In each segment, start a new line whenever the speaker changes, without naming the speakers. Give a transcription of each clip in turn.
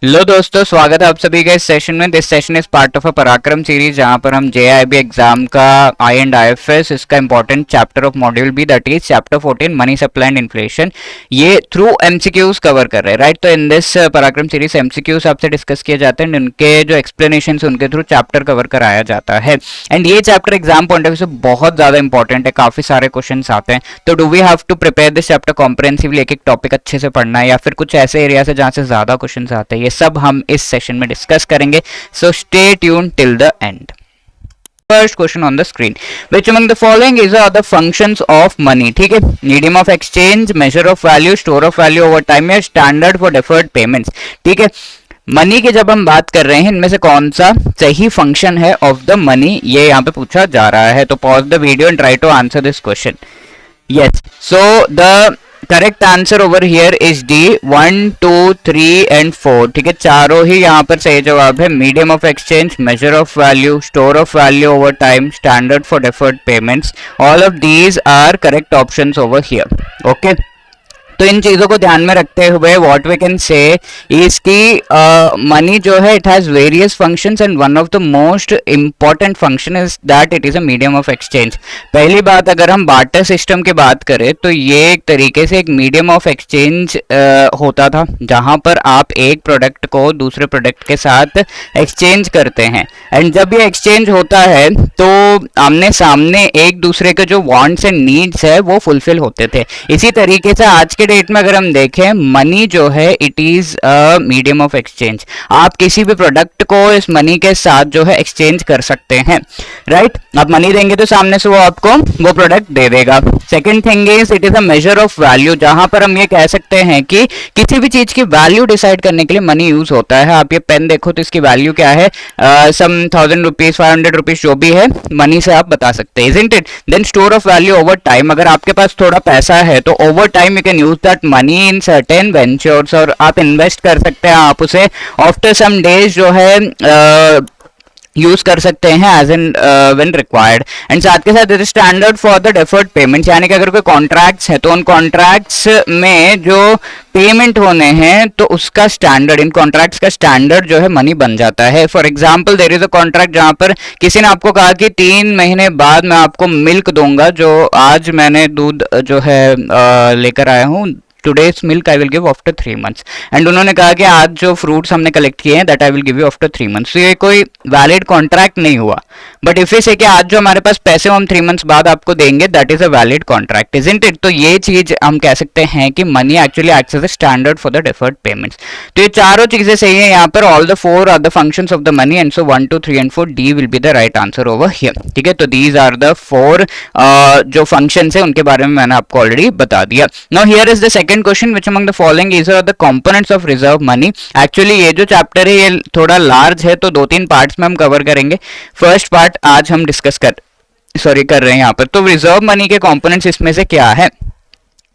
लो दोस्तों, स्वागत है आप सभी का इस सेशन में। This session is part of a Parakram series, जहां पर हम जेआईबी एग्जाम का आई एंड आईएफएस इसका important chapter of module B, that is chapter 14 money supply and inflation, ये थ्रू एमसीक्यूज कवर कर रहे हैं, राइट। तो in this Parakram series MCQs आपसे डिस्कस किए जाते हैं, उनके जो एक्सप्लेनेशन उनके थ्रू चैप्टर कवर कराया जाता है। एंड ये chapter exam point of view से बहुत ज्यादा इंपॉर्टेंट है, काफी सारे क्वेश्चन आते हैं। तो do we have to prepare this chapter comprehensively, एक एक टॉपिक अच्छे से पढ़ना है, या फिर कुछ ऐसे एरिया से जहां से ज्यादा क्वेश्चन आते हैं, ये सब हम इस सेशन में डिस्कस करेंगे। So stay tune till the end. First question on the screen, which among the following is the functions of money? ठीक है, medium of exchange, measure of value, store of value over time, या standard for deferred payments। ठीक है, money की जब हम बात कर रहे हैं, इनमें से कौन सा सही फंक्शन है ऑफ द मनी, ये यहाँ पे पूछा जा रहा है। तो pause the video and try to answer this question. Yes, so the correct answer over here is D 1, 2, 3 and 4। ठीक है, चारों ही यहाँ पर सही जवाब है। Medium of exchange, measure of value, store of value over time, standard for deferred payments, all of these are correct options over here. Okay, तो इन चीजों को ध्यान में रखते हुए what we can say is की मनी जो है it has various functions, and one of the most important function is that it is a medium of exchange. पहली बात, अगर हम बार्टर सिस्टम की बात करें तो ये एक तरीके से एक मीडियम ऑफ एक्सचेंज होता था, जहां पर आप एक प्रोडक्ट को दूसरे प्रोडक्ट के साथ एक्सचेंज करते हैं। एंड जब ये एक्सचेंज होता है तो आमने सामने एक दूसरे के जो वांट्स एंड नीड्स है वो फुलफिल होते थे। इसी तरीके से आज के डेट में अगर हम देखें, मनी जो है it is a medium of exchange. आप किसी भी प्रोडक्ट को इस मनी के साथ जो है एक्सचेंज कर सकते हैं, राइट। आप मनी देंगे तो सामने से वो आपको वो प्रोडक्ट दे देगा। Second thing is it is a major of value, जहां पर हम ये कह सकते हैं कि किसी भी चीज की वैल्यू डिसाइड करने के लिए मनी यूज होता है। आप ये पेन देखो तो इसकी वैल्यू क्या है, सम 1000 रुपीज, 500 रुपीज, जो भी है, मनी से आप बता सकते हैं, isn't it. Then store of value over time, अगर आपके पास थोड़ा पैसा है तो over time you can use that money in certain ventures, और आप इन्वेस्ट कर सकते हैं, आप उसे आफ्टर सम डेज जो है यूज कर सकते हैं as and when required. And साथ के साथ standard for the deferred payments, यानी कि अगर कोई कॉन्ट्रैक्ट्स है तो उन कॉन्ट्रैक्ट्स में जो पेमेंट होने हैं तो उसका स्टैंडर्ड, इन कॉन्ट्रैक्ट्स का स्टैंडर्ड जो है मनी बन जाता है। For example, there is a contract जहां पर किसी ने आपको कहा कि 3 महीने बाद मैं आपको मिल्क दूंगा, जो आज मैंने दूध जो है लेकर आया हूँ, today's milk I will give after 3 months, and उन्होंने कहा कि आज जो फ्रूट्स हमने कलेक्ट किए हैं that I will give you after 3 months। तो ये कोई वैलिड कॉन्ट्रैक्ट नहीं हुआ, बट इफ से कि आज जो हमारे पास पैसे हम 3 मंथ्स बाद आपको देंगे, that is a valid contract, isn't it. तो ये चीज हम कह सकते हैं कि money actually acts as a standard for the deferred payments. तो ये चारों चीजें सही है यहाँ पर। All the 4 are the functions of the money, and so 1, 2, 3 and 4 D will be the right answer over here. ठीक है, तो दीज आर द 4 जो फंक्शंस है उनके बारे में मैंने आपको ऑलरेडी बता दिया। Now here is the second question, which among the following is the components of reserve money. Actually ये जो चैप्टर है ये थोड़ा लार्ज है, तो 2-3 पार्ट्स में हम कवर करेंगे। फर्स्ट पार्ट आज हम डिस्कस कर रहे हैं यहाँ पर। तो रिजर्व मनी के कंपोनेंट्स इसमें से क्या है।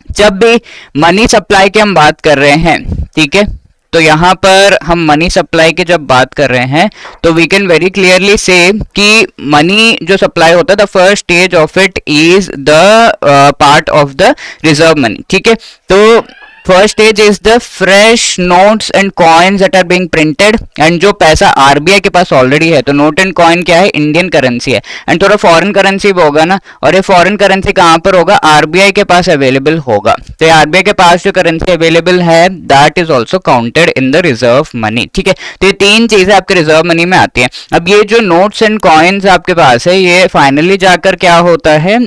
जब भी मनी सप्लाई की हम बात कर रहे हैं, ठीक है, तो यहां पर हम मनी सप्लाई की जब बात कर रहे हैं तो वी कैन वेरी क्लियरली से कि मनी जो सप्लाई होता है, the first stage of it is the part of the reserve money. ठीक है, तो first stage is the fresh notes and coins that are being printed, and जो पैसा आरबीआई के पास ऑलरेडी है, तो नोट एंड कॉइन क्या है, इंडियन करेंसी है, एंड थोड़ा फॉरेन करेंसी भी होगा ना, और ये फॉरेन करेंसी कहां पर होगा, आरबीआई के पास अवेलेबल होगा। तो आरबीआई के पास जो करेंसी अवेलेबल है that is also counted in the reserve money. ठीक है, तो ये 3 चीजें आपके रिजर्व मनी में आती है। अब ये जो नोट्स एंड कॉइन्स आपके पास है, ये फाइनली जाकर क्या होता है,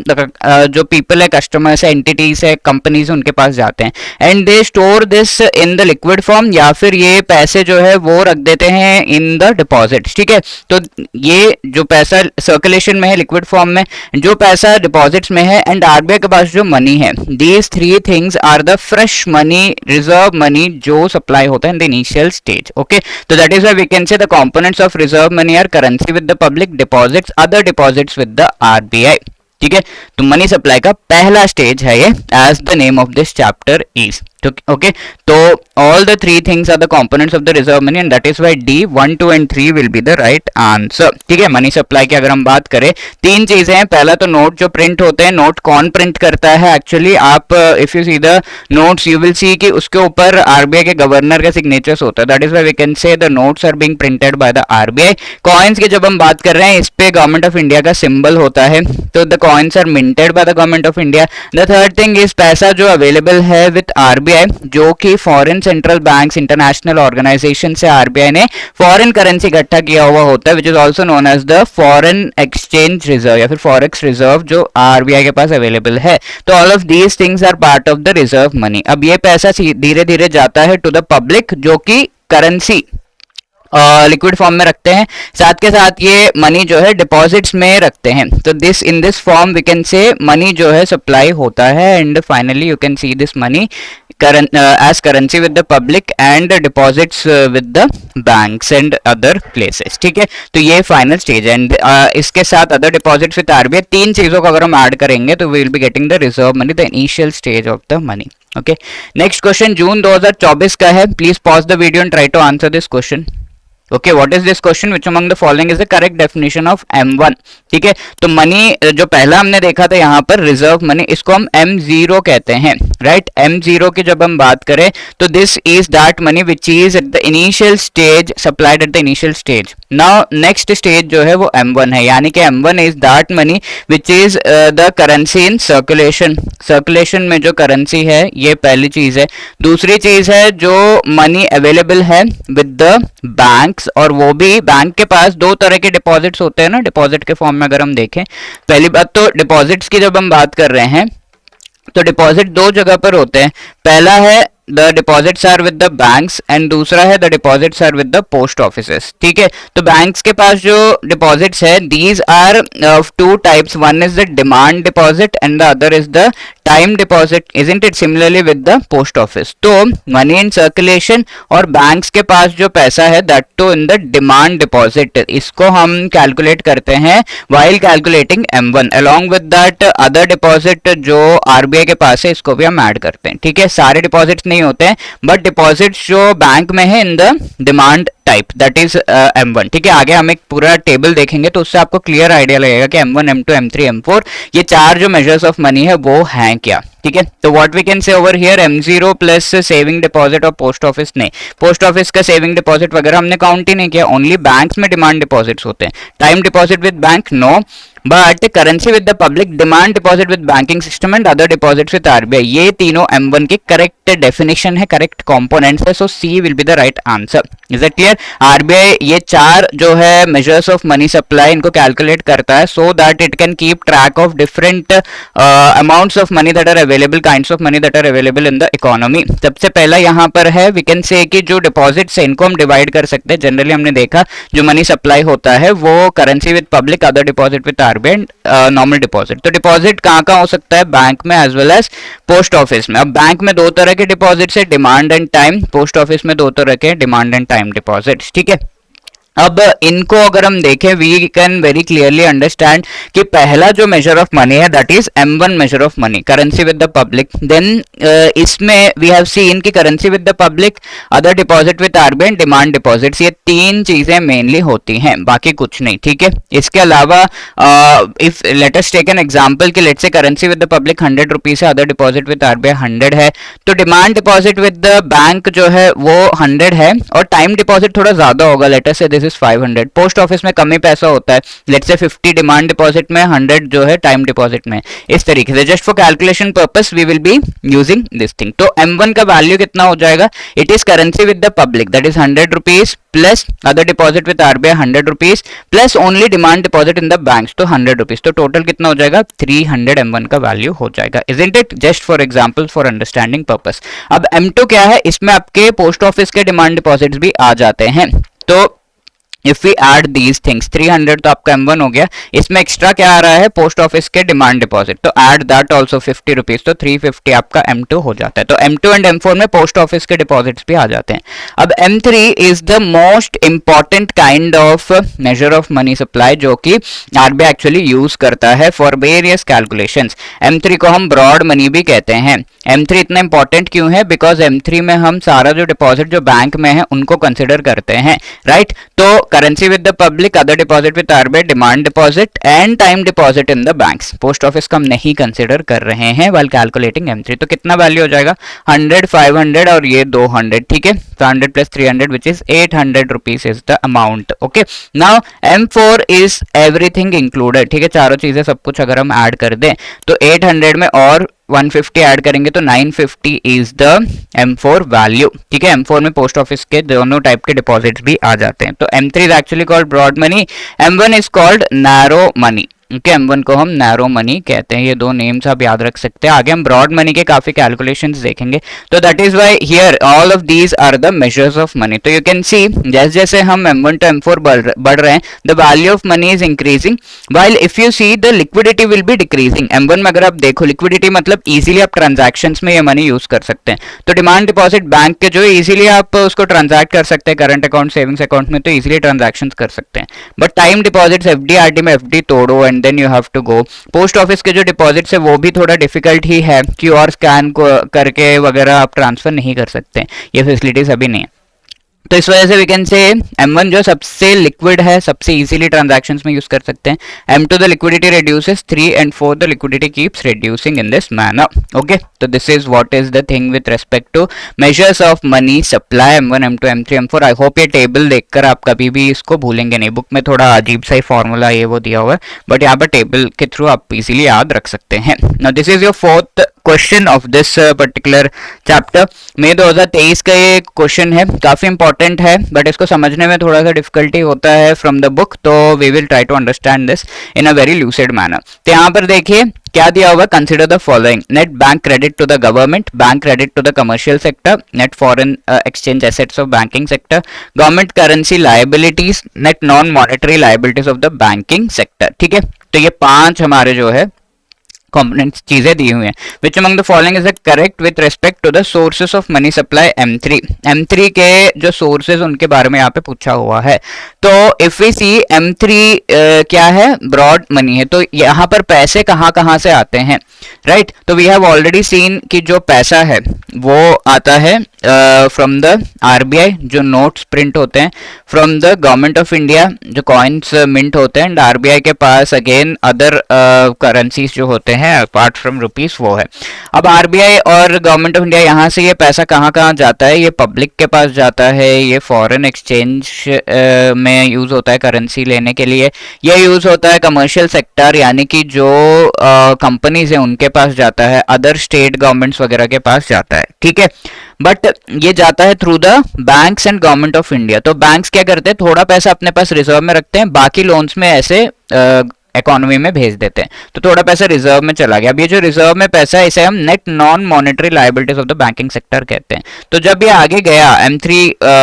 जो पीपल है, कस्टमर्स है, एंटिटीज है, कंपनीज, उनके पास जाते हैं, and they store this in the liquid form, या फिर ये पैसे जो है वो रख देते हैं इन द डिपॉजिट्स। ठीक है, तो ये जो पैसा सर्कुलेशन में है लिक्विड फॉर्म में, जो पैसा डिपॉजिट्स में है, एंड आरबीआई के पास जो मनी है, these 3 things are the fresh money, reserve money, जो सप्लाई होता है in the initial stage. Okay, तो that is why we can say the components of reserve money are currency with the public, deposits, other deposits with the RBI. ठीक है, तो money supply का पहला stage है ये, as the name of this chapter is. Okay, तो all the three things are the components of the reserve money and that is why D 1, 2 and 3 will be the right answer. ठीक है, money supply की अगर हम बात करें, तीन चीजें हैं। पहला तो नोट जो प्रिंट होते हैं, नोट कौन प्रिंट करता है एक्चुअली, आप if you see the notes you will see कि उसके ऊपर आरबीआई के गवर्नर का सिग्नेचर्स होता है, that is why we can say the notes are being printed by the RBI. Coins की जब हम बात कर रहे हैं, इस पे गवर्नमेंट ऑफ इंडिया का सिंबल होता है, तो the coins are minted by the government of India. The third thing is पैसा जो अवेलेबल है विद आरबीआई, जो कि foreign central banks, international organisation से आरबीआई ने फॉरेन करेंसी इकट्ठा किया हुआ होता है, which is also known as the foreign exchange reserve या फिर फॉरेक्स रिजर्व, जो आरबीआई के पास अवेलेबल है। तो all of these things are part of the reserve money. अब ये पैसा धीरे धीरे जाता है टू द पब्लिक, जो कि करेंसी लिक्विड फॉर्म में रखते हैं, साथ के साथ ये मनी जो है डिपॉजिट्स में रखते हैं। तो this in this form we can say money जो है सप्लाई होता है, and finally you can see this money as currency with the public and deposits with the banks and other places। ठीक है, तो ये फाइनल स्टेज है। And इसके साथ अदर डिपॉजिट्स विद आरबीआई, तीन चीजों को अगर हम ऐड करेंगे तो we will be getting the reserve money, the initial stage of the money. Okay, next question जून 2024 का है। Please pause the video and try to answer this question. Okay, what is this question, which among the following is the correct definition of M1। ठीक है, तो money जो पहला हमने देखा था यहाँ पर रिजर्व मनी, इसको हम M0 कहते हैं, राइट। M0 की जब हम बात करें तो this is that money which is at the initial stage, supplied at the initial stage. Now next stage जो है वो M1 है, यानी कि M1 is that money which is the currency in circulation. Circulation में जो करेंसी है, ये पहली चीज है। दूसरी चीज है जो मनी अवेलेबल है विद द बैंक, और वो भी बैंक के पास दो तरह के डिपॉजिट्स होते हैं ना, डिपॉजिट के फॉर्म में अगर हम देखें। पहली बात तो डिपॉजिट्स की जब हम बात कर रहे हैं तो डिपॉजिट दो जगह पर होते हैं। पहला है the deposits are with the banks and दूसरा है the deposits are with the post offices. ठीक है, तो बैंक्स के पास जो डिपॉजिट्स है, these are of two types, one is the demand deposit and the other is the time deposit, isn't it, similarly with the post office. तो money in circulation और banks के पास जो पैसा है, that too in the demand deposit, इसको हम calculate करते हैं while calculating M1। Along with that other deposit जो आरबीआई के पास है, इसको भी हम ऐड करते हैं। ठीक है, सारे डिपॉजिट्स नहीं होते हैं, बट डिपॉजिट्स जो बैंक में है in the demand type, that is M1। ठीक है, आगे हम एक पूरा टेबल देखेंगे तो उससे आपको क्लियर आइडिया लगेगा कि M1, M2, M3, M4 ये चार जो मेजर्स ऑफ मनी है वो हैं क्या। ठीक है, तो what we can say over here, M0 plus saving deposit और पोस्ट ऑफिस नहीं, पोस्ट ऑफिस का सेविंग डिपॉजिट वगैरह हमने काउंट ही नहीं किया, ओनली बैंक्स में डिमांड डिपॉजिट्स होते हैं। Time deposit with bank no, but currency with the public, demand deposit with banking system and other deposits with RBI, ये तीनों M1 की करेक्ट डेफिनेशन है, करेक्ट कंपोनेंट्स है। So C will be the right answer. Is it clear? RBI ये चार जो है measures of money supply, इनको कैलकुलेट करता है so that it can keep track of different amounts of money that are available, kinds of money that are available in the economy. सबसे पहला यहाँ पर है, वी कैन से कि जो डिपॉजिट्स है इनको हम डिवाइड कर सकते हैं। जनरली हमने देखा जो मनी सप्लाई होता है वो currency with public, other deposit with RBI, normal deposit. तो डिपॉजिट कहाँ कहाँ हो सकता है, बैंक में as well as post office में। अब बैंक में दो तरह के डिपॉजिट्स है, demand and time, post office में दो तरह के डिमांड एंड टाइम डिपॉजिट्स। ठीक है, अब इनको अगर हम देखें, we can very clearly understand कि पहला जो मेजर ऑफ मनी है that is M1 measure of money, currency with the public. Then इसमें वी हैव सीन कि currency with the public, other deposit with RBI, demand deposits, ये तीन चीजें mainly होती हैं, बाकी कुछ नहीं। ठीक है, इसके अलावा if let us take an example कि let's say currency with the public 100 rupees है, अदर डिपॉजिट विद आरबीआई 100 है, तो demand deposit with the bank जो है वो 100 है और टाइम डिपॉजिट थोड़ा ज्यादा होगा, लेट अस से दिस इज 500। पोस्ट ऑफिस में कम ही पैसा होता है, लेट्स से 50 डिमांड डिपॉजिट में, 100 जो है टाइम डिपॉजिट में। इस तरीके से just for calculation purpose we will be using this thing. तो M1 का वैल्यू कितना हो जाएगा, it is currency with the public that is 100 rupees plus other deposit with RBI 100 rupees plus only demand deposit in the banks तो 100 rupees. तो total कितना हो जाएगा, 300 M1 का वैल्यू हो जाएगा। Isn't it? Just for example, for understanding purpose. अब M2 क्या है, इसमें आपके पोस्ट ऑफिस के डिमांड डिपॉजिट्स भी आ जाते हैं। तो if we add these things 300 तो आपका M1 हो गया, इसमें एक्स्ट्रा क्या आ रहा है पोस्ट ऑफिस के डिमांड डिपॉजिट, तो ऐड दैट ऑल्सो 50 रुपीज, तो 350 आपका M2 हो जाता है। तो M2 एंड M4 में पोस्ट ऑफिस के डिपॉजिट्स भी आ जाते हैं। अब M3 is the most important kind of major of money supply जो कि आरबीआई एक्चुअली यूज करता है फॉर वेरियस कैलकुलेशंस। M3 को हम ब्रॉड मनी भी कहते हैं। M3 इतना इंपॉर्टेंट क्यों है? बिकॉज M3 में हम सारा जो डिपॉजिट जो बैंक में है उनको कंसिडर करते हैं, राइट। तो currency with the public, other deposit with RBI, demand deposit and time deposit in the banks. Post office को हम नहीं कंसिडर कर रहे हैं व्हाइल कैलकुलेटिंग M3। तो कितना वैल्यू हो जाएगा? 100, 500 और ये 200, ठीक है। तो 100 plus 300 which is 800 rupees is the amount. Okay, now M4 is everything included, ठीक है। चारों चीजें सब कुछ अगर हम ऐड कर दें तो 800 में और 150 ऐड करेंगे तो 950 इज द M4 वैल्यू, ठीक है। M4 में पोस्ट ऑफिस के दोनों टाइप के डिपॉजिट भी आ जाते हैं। तो M3 is actually called broad money, M1 is called narrow money. Okay, M1 को हम नैरो मनी कहते हैं। ये दो नेम्स आप याद रख सकते हैं। आगे हम ब्रॉड मनी के काफी कैलकुलेशंस देखेंगे। तो that is why here all of these are the measures of money. तो यू कैन सी जैसे जैसे हम M1 टू M4 बढ़ रहे हैं, the value of money is increasing, while if you see the liquidity will be decreasing. M1 में अगर आप देखो लिक्विडिटी मतलब इजीली आप ट्रांजैक्शंस में ये मनी यूज कर सकते हैं। तो डिमांड डिपॉजिट बैंक के जो इजीली आप उसको ट्रांजैक्ट कर सकते हैं, करंट अकाउंट सेविंग्स अकाउंट में तो इजीली ट्रांजैक्शंस कर सकते हैं। But time deposits FD RD में एफडी तोड़ो and then you have to go. Post office के जो डिपॉजिट्स है वो भी थोड़ा डिफिकल्ट ही है, क्यूआर स्कैन करके वगैरह आप ट्रांसफर नहीं कर सकते, ये फैसिलिटीज अभी नहीं है। तो इस वजह से वी कैन से M1 जो सबसे लिक्विड है, सबसे इजीली ट्रांजैक्शंस में यूज कर सकते हैं। M2 the liquidity reduces, 3 and 4 the liquidity keeps reducing in this manner. Okay, तो this is what is the thing with respect to measures of money supply M1, M2, M3, M4। I hope ये table देखकर आप कभी भी इसको भूलेंगे नहीं। Book में थोड़ा अजीब सा ही फॉर्मूला ये वो दिया हुआ है, बट यहाँ पर टेबल के थ्रू आप इजीली याद रख सकते हैं। Now this is your fourth question of this particular chapter. मई 2023 का ये क्वेश्चन है, काफी इंपॉर्टेंट है बट इसको समझने में थोड़ा सा डिफिकल्टी होता है फ्रॉम द बुक। तो we will try to understand this in a very lucid manner. तो यहाँ पर देखिए क्या दिया हुआ, consider the following: net bank credit to the government, bank credit to the commercial sector, net foreign exchange assets of banking sector, government currency liabilities, net non monetary liabilities of the banking sector. ठीक है, तो ये 5 हमारे जो है components चीजें दी हुई हैं। Which among the following is the correct with respect to the sources of money supply M3। M3 के जो सोर्सेज उनके बारे में यहाँ पे पूछा हुआ है। तो इफ वी सी M3 क्या है, ब्रॉड मनी है। तो यहाँ पर पैसे कहाँ कहाँ से आते हैं, राइट? तो वी हैव ऑलरेडी सीन कि जो पैसा है वो आता है फ्रॉम द आरबीआई, जो नोट्स प्रिंट होते हैं, from the government of India जो कॉइन्स मिंट होते हैं, एंड आरबीआई के पास अगेन अदर करेंसीज जो होते हैं अपार्ट फ्रॉम रुपीस वो है। अब आरबीआई और गवर्नमेंट ऑफ इंडिया यहाँ से ये पैसा कहाँ कहाँ जाता है, ये पब्लिक के पास जाता है, ये फॉरेन एक्सचेंज में यूज होता है करेंसी लेने के लिए, ये यूज होता है कमर्शियल सेक्टर यानी कि जो कंपनीज है उनके पास जाता है, अदर स्टेट गवर्नमेंट्स वगैरह के पास जाता है। ठीक है, बट ये जाता है through the banks and government of India. तो बैंक्स क्या करते हैं, थोड़ा पैसा अपने पास रिजर्व में रखते हैं, बाकी लोन्स में ऐसे इकोनॉमी में भेज देते हैं, तो थोड़ा पैसा रिजर्व में चला गया। अब ये जो रिजर्व में पैसा है इसे हम net non monetary liabilities of the banking sector कहते हैं। तो जब ये आगे गया M3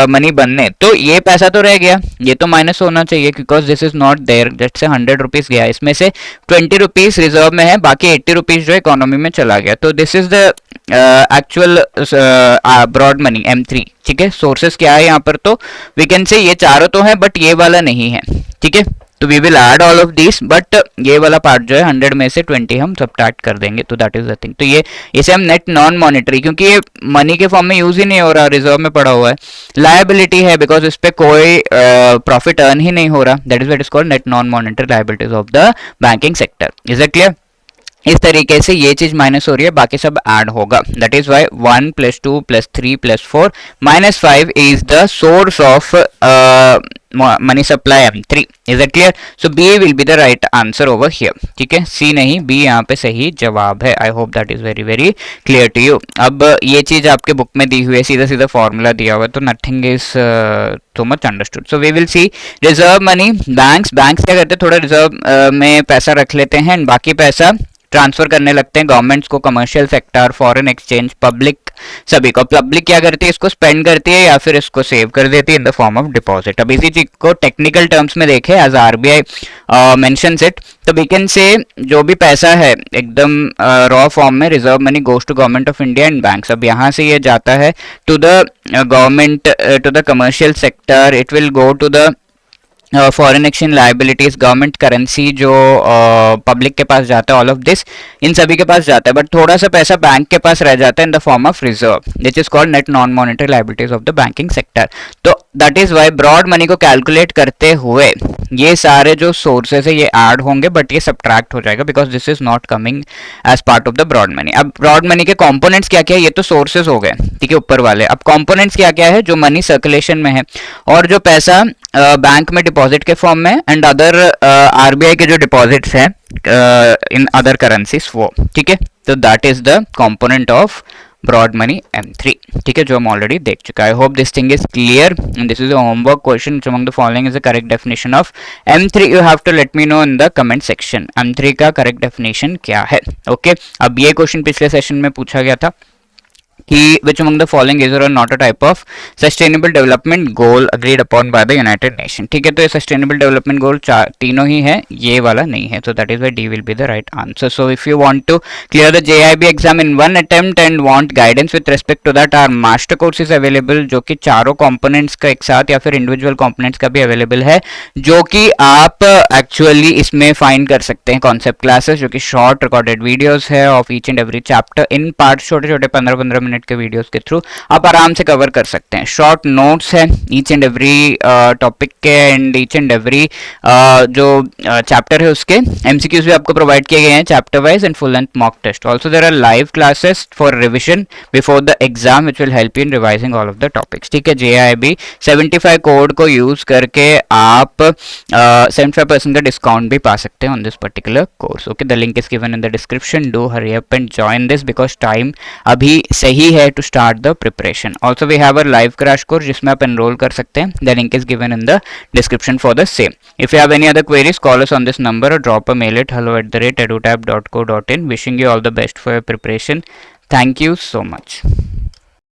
मनी बनने, तो ये पैसा तो रह गया, ये तो माइनस होना चाहिए because this is not there. जैसे 100 रुपीज गया, इसमें से 20 रुपीज रिजर्व में है, बाकी 80 रुपीज जो इकोनॉमी में चला गया। तो this is the actual broad money M3। ठीक है, सोर्सेस क्या है यहाँ पर, तो वी कैन से ये चारों तो है बट ये वाला नहीं है। ठीक है, तो we will add all of this, but ये वाला पार्ट जो है 100 में से 20 हम सबट्रैक्ट कर देंगे। तो दैट इज द थिंग। तो ये इसे हम नेट नॉन मॉनेटरी, क्योंकि ये मनी के फॉर्म में यूज ही नहीं हो रहा, रिजर्व में पड़ा हुआ है। लायबिलिटी है बिकॉज इस पे कोई प्रॉफिट अर्न ही नहीं हो रहा, that is what is called net non monetary liabilities of the banking sector. Is it clear? इस तरीके से ये चीज माइनस हो रही है, बाकी सब ऐड होगा। That is why 1 + 2 + 3 + 4 -5 is the source of money supply M3। Is it clear? So B will be the right answer over here. ठीक है, C नहीं, B यहाँ पे सही जवाब है। I hope that is very very clear to you. अब ये चीज आपके बुक में दी हुई है, सीधा सीधा फॉर्मूला दिया हुआ है, तो nothing is so much understood. So we will see reserve money, banks क्या करते हैं, थोड़ा रिजर्व में पैसा रख लेते हैं, बाकी पैसा ट्रांसफर करने लगते हैं गवर्नमेंट्स को, commercial sector, foreign exchange, public, सभी को। पब्लिक क्या करती है, इसको स्पेंड करती है या फिर इसको सेव कर देती है in the form of deposit. अब इसी चीज को टेक्निकल टर्म्स में देखें, एज आरबीआई मेंशन्स इट, तो वी कैन से जो भी पैसा है एकदम रॉ फॉर्म में, reserve money goes to government of India and banks. अब यहाँ से ये जाता है to the government, to the commercial sector, it will go to the foreign exchange liabilities, government currency जो पब्लिक के पास जाता है, ऑल ऑफ दिस इन सभी के पास जाता है। बट थोड़ा सा पैसा बैंक के पास रह जाता है in the form of reserve, which is called net non monetary liabilities of the banking sector. तो that is why broad money को कैलकुलेट करते हुए ये सारे जो सोर्सेस है ये ऐड होंगे, बट ये सब्ट्रैक्ट हो जाएगा because this is not coming as part of the broad money. अब ब्रॉड मनी के कंपोनेंट्स क्या क्या है, ये तो सोर्सेस हो गए, ठीक है, ऊपर वाले। अब कंपोनेंट्स क्या क्या है, जो मनी सर्कुलेशन में है और जो पैसा बैंक में डिपॉजिट के फॉर्म में, एंड अदर आरबीआई के जो डिपॉजिट्स हैं इन अदर करेंसीज, वो, ठीक है। तो that is the component of broad money M3, ठीक है, जो हम ऑलरेडी देख चुका है। I hope this thing is clear and this is a homework question, among the following is the correct definition of M3। You have to let me know in the comment section M3 का correct definition क्या है। Okay, अब ये question पिछले session में पूछा गया था कि which among the following is or not a type of sustainable development goal agreed upon by the United Nations, ठीक है। तो ये sustainable development goal तीनों ही है, ये वाला नहीं है, so that is why D will be the right answer. So if you want to clear the JIB exam in one attempt and want guidance with respect to that, our master course is available, जो कि चारों components का एक साथ या फिर individual components का भी available है, जो कि आप actually इसमें find कर सकते हैं। concept classes जो कि short recorded videos है of each and every chapter in parts, छोटे छोटे 15-15 मिनट के वीडियोस के थ्रू आप आराम से कवर कर सकते हैं। शॉर्ट नोट्स है ईच एंड एवरी टॉपिक के, एंड ईच एंड एवरी जो चैप्टर है उसके एमसीक्यूज भी आपको प्रोवाइड किए गए हैं chapter wise, and full length mock test. Also there are live classes for revision before the exam which will help you in revising all of the topics, ठीक है। JIB 75 कोड को use करके आप 75% का discount भी पा सकते हैं on this particular course. Okay, the link is given in the description, do hurry up and join this because time अभी सही है to start the preparation. Also we have a live crash course जिसमें आप enroll कर सकते हैं, the link is given in the description for the same. If you have any other queries, call us on this number or drop a mail at hello@edutab.co.in. Wishing you all the best for your preparation. Thank you so much.